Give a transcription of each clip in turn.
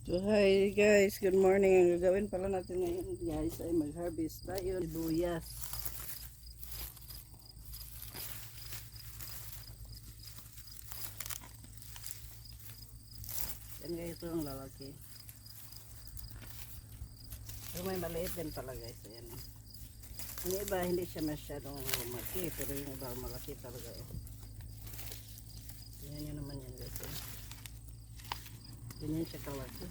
So hi guys, good morning. Ang gagawin pala natin ngayon guys ay mag-harvest tayo ng sibuyas. Yan guys, ito ang lalaki. Pero may maliit din pala guys. Ayan. Ang iba hindi siya masyadong lumaki, pero yung iba malaki talaga. Tingnan nyo naman yan guys. Ganyan siya kalaki.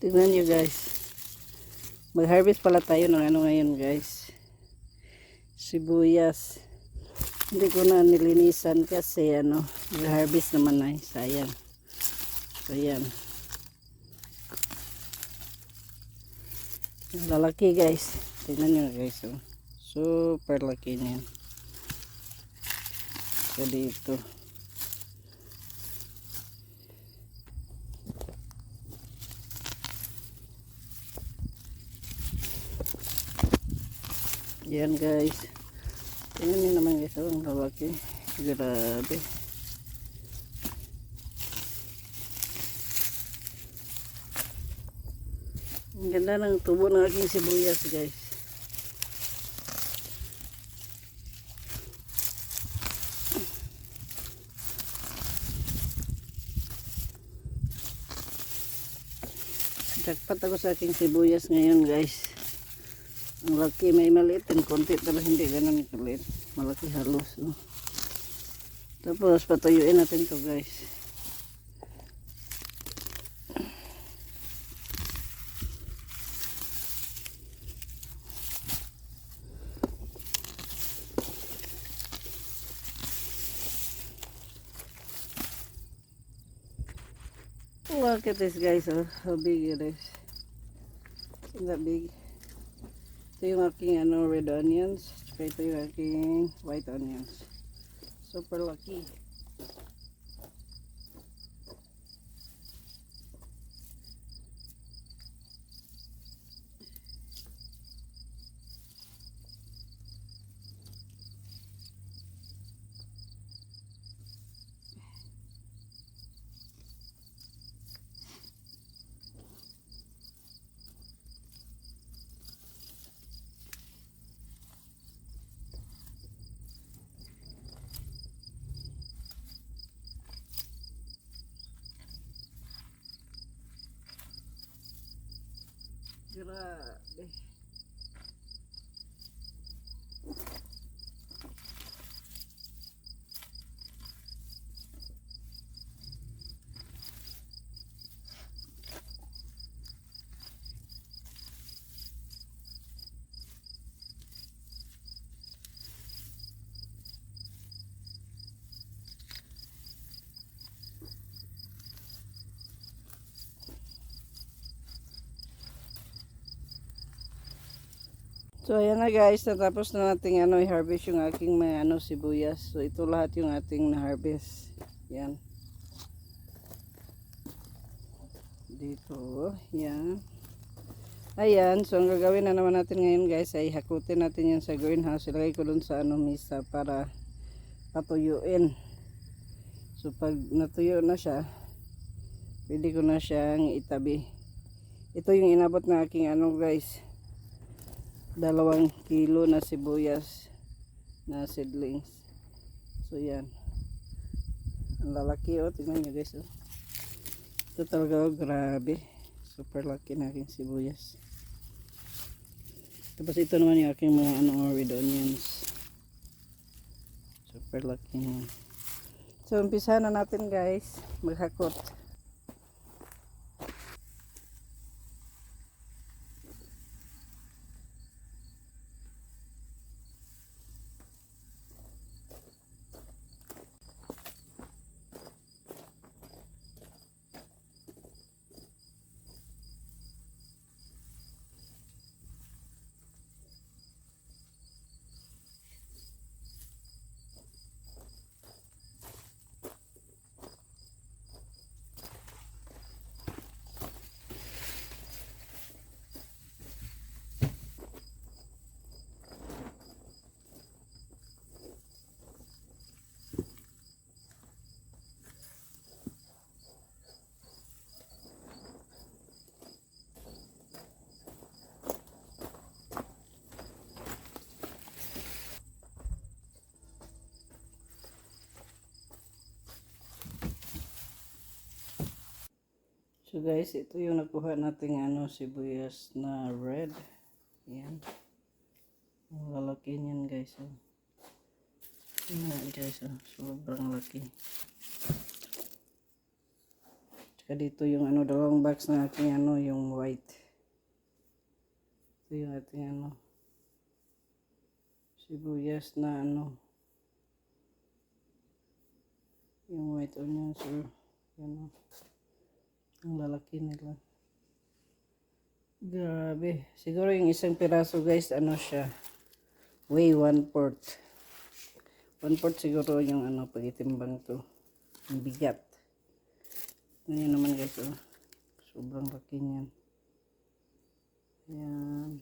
Tingnan nyo guys. Mag-harvest pala tayo ng ano ngayon guys. Sibuyas. Hindi ko na nilinisan kasi mag-harvest naman ay sayang. So yan. Lalaki guys. Tingnan nyo guys. Oh. Super laki niyan. So dito. Yan guys. Tingnan nyo naman guys. Ang lalaki. Grabe. Ang ganda ng tubo ng aking sibuyas guys. Jackpot ako sa aking sibuyas ngayon guys. Ang laki, may maliit din konti pero hindi ganun kalit. Malaki halos. No? Tapos patuyuin natin to guys. Look at this guys, oh, how big it is. Isn't that big? Ito yung aking red onions. Tsaka ito yung aking white onions. Super lucky. Grabe. So ayan na guys, natapos na nating i-harvest yung aking mga sibuyas. So ito lahat yung ating na-harvest. Yan. Dito, yan. Ayan, so ang gagawin na naman natin ngayon guys ay hakutin natin yan sa greenhouse. Ilagay ko dun sa misa para patuyuin. So pag natuyo na siya, pwede ko na siyang itabi. Ito yung inabot na aking guys. 2 kilo na sibuyas na seedlings. So yan. Ang lalaki tingnan nyo guys Ito talaga grabe. Super laki na aking sibuyas. Tapos ito naman yung aking mga red onions. Super laki na. So umpisa na natin guys maghakot. So guys, ito yung nakuha nating sibuyas na red. Yan. Ang lalaki niyan guys. Oh. Yan guys, oh. Sobrang laki. Tsaka dito yung dalawang box na ating yung white. Ito yung ating sibuyas na yung white onions. So, yan, ang lalaki nila. Grabe. Siguro yung isang piraso guys, siya. Weigh 1/4. 1/4 siguro yung pag-itimbang to. Ang bigat. Ngayon naman guys, oh. Sobrang laki niyan. Ayan.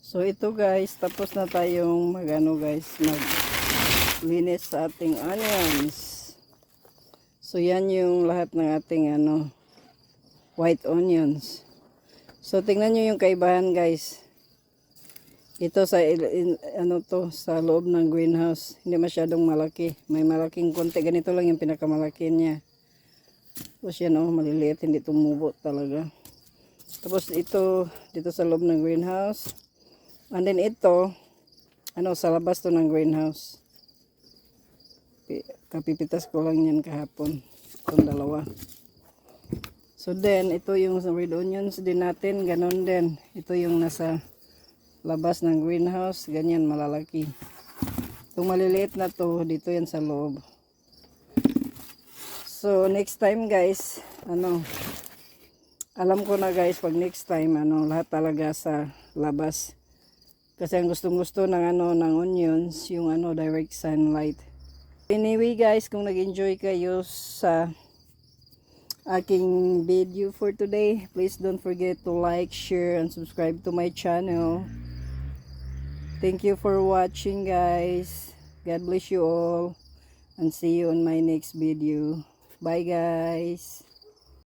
So ito guys, tapos na tayong maglinis sa ating onions. So yan yung lahat ng ating white onions. So tingnan nyo yung kaibahan guys. Ito sa sa loob ng greenhouse, hindi masyadong malaki. May malaking konti, ganito lang yung pinakamalaki niya. Tapos yan maliliit, hindi tumubo talaga. Tapos ito dito sa loob ng greenhouse. And then ito, sa labas to ng greenhouse. Kapipitas ko lang yan kahapon. Itong dalawa. So then, ito yung red onions din natin. Ganon din. Ito yung nasa labas ng greenhouse. Ganyan, malalaki. Itong maliliit na to, dito yan sa loob. So, next time guys, alam ko na guys, pag next time, lahat talaga sa labas. Kasi ang gustong-gusto ng ng onions, yung direct sunlight. Anyway guys, kung nag-enjoy kayo sa aking video for today, please don't forget to like, share, and subscribe to my channel. Thank you for watching guys. God bless you all. And see you on my next video. Bye guys.